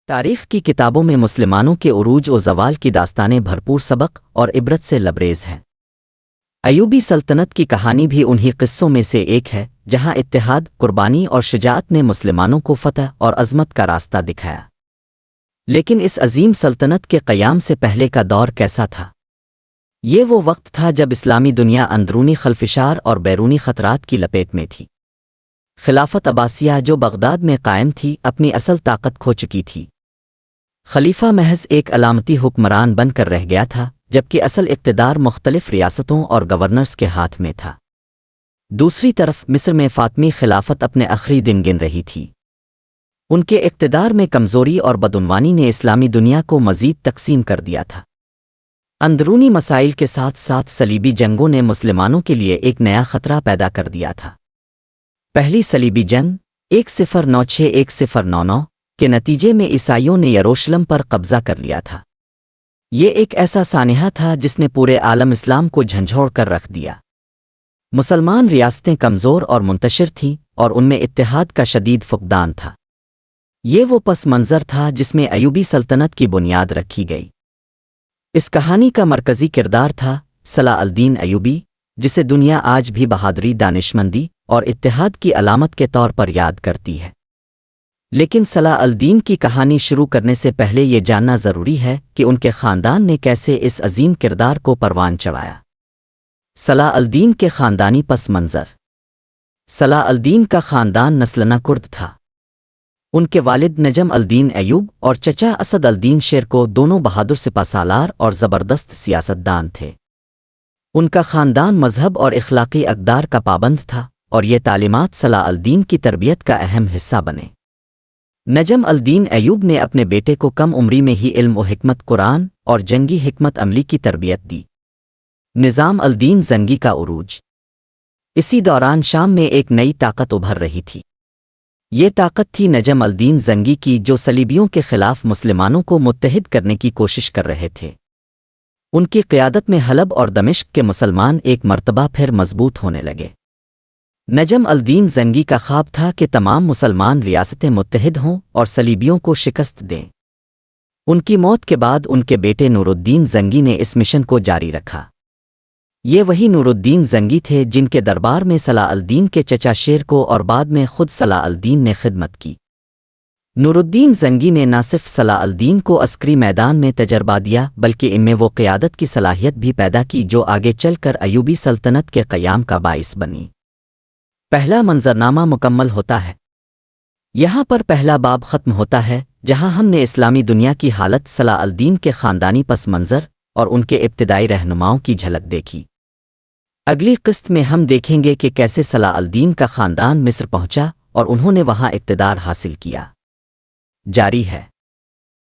تاریخ کی کتابوں میں مسلمانوں کے عروج و زوال کی داستانیں بھرپور سبق اور عبرت سے لبریز ہیں۔ ایوبی سلطنت کی کہانی بھی انہی قصوں میں سے ایک ہے جہاں اتحاد، قربانی اور شجاعت نے مسلمانوں کو فتح اور عظمت کا راستہ دکھایا۔ لیکن اس عظیم سلطنت کے قیام سے پہلے کا دور کیسا تھا؟ یہ وہ وقت تھا جب اسلامی دنیا اندرونی خلفشار اور بیرونی خطرات کی لپیٹ میں تھی۔ خلافت عباسیہ جو بغداد میں قائم تھی اپنی اصل طاقت کھو چکی تھی۔ خلیفہ محض ایک علامتی حکمران بن کر رہ گیا تھا، جبکہ اصل اقتدار مختلف ریاستوں اور گورنرز کے ہاتھ میں تھا۔ دوسری طرف مصر میں فاطمی خلافت اپنے آخری دن گن رہی تھی۔ ان کے اقتدار میں کمزوری اور بدعنوانی نے اسلامی دنیا کو مزید تقسیم کر دیا تھا۔ اندرونی مسائل کے ساتھ ساتھ صلیبی جنگوں نے مسلمانوں کے لیے ایک نیا خطرہ پیدا کر دیا تھا۔ پہلی صلیبی جنگ 1096-1099 کے نتیجے میں عیسائیوں نے یروشلم پر قبضہ کر لیا تھا۔ یہ ایک ایسا سانحہ تھا جس نے پورے عالم اسلام کو جھنجھوڑ کر رکھ دیا۔ مسلمان ریاستیں کمزور اور منتشر تھیں اور ان میں اتحاد کا شدید فقدان تھا۔ یہ وہ پس منظر تھا جس میں ایوبی سلطنت کی بنیاد رکھی گئی۔ اس کہانی کا مرکزی کردار تھا صلاح الدین ایوبی، جسے دنیا آج بھی بہادری، دانشمندی اور اتحاد کی علامت کے طور پر یاد کرتی ہے۔ لیکن صلاح الدین کی کہانی شروع کرنے سے پہلے یہ جاننا ضروری ہے کہ ان کے خاندان نے کیسے اس عظیم کردار کو پروان چڑھایا۔ صلاح الدین کے خاندانی پس منظر۔ صلاح الدین کا خاندان نسلانہ کرد تھا۔ ان کے والد نجم الدین ایوب اور چچا اسد الدین شیرکو دونوں بہادر سپہ سالار اور زبردست سیاستدان تھے۔ ان کا خاندان مذہب اور اخلاقی اقدار کا پابند تھا اور یہ تعلیمات صلاح الدین کی تربیت کا اہم حصہ بنے۔ نجم الدین ایوب نے اپنے بیٹے کو کم عمری میں ہی علم و حکمت قرآن اور جنگی حکمت عملی کی تربیت دی۔ نظام الدین زنگی کا عروج۔ اسی دوران شام میں ایک نئی طاقت ابھر رہی تھی۔ یہ طاقت تھی نجم الدین زنگی کی، جو صلیبیوں کے خلاف مسلمانوں کو متحد کرنے کی کوشش کر رہے تھے۔ ان کی قیادت میں حلب اور دمشق کے مسلمان ایک مرتبہ پھر مضبوط ہونے لگے۔ نجم الدین زنگی کا خواب تھا کہ تمام مسلمان ریاستیں متحد ہوں اور صلیبیوں کو شکست دیں۔ ان کی موت کے بعد ان کے بیٹے نور الدین زنگی نے اس مشن کو جاری رکھا۔ یہ وہی نور الدین زنگی تھے جن کے دربار میں صلاح الدین کے چچا شیرکو اور بعد میں خود صلاح الدین نے خدمت کی۔ نور الدین زنگی نے نہ صرف صلاح الدین کو عسکری میدان میں تجربہ دیا بلکہ ان میں وہ قیادت کی صلاحیت بھی پیدا کی جو آگے چل کر ایوبی سلطنت کے قیام کا باعث بنی۔ پہلا منظرنامہ مکمل ہوتا ہے۔ یہاں پر پہلا باب ختم ہوتا ہے جہاں ہم نے اسلامی دنیا کی حالت، صلاح الدین کے خاندانی پس منظر اور ان کے ابتدائی رہنماؤں کی جھلک دیکھی۔ اگلی قسط میں ہم دیکھیں گے کہ کیسے صلاح الدین کا خاندان مصر پہنچا اور انہوں نے وہاں اقتدار حاصل کیا۔ جاری ہے۔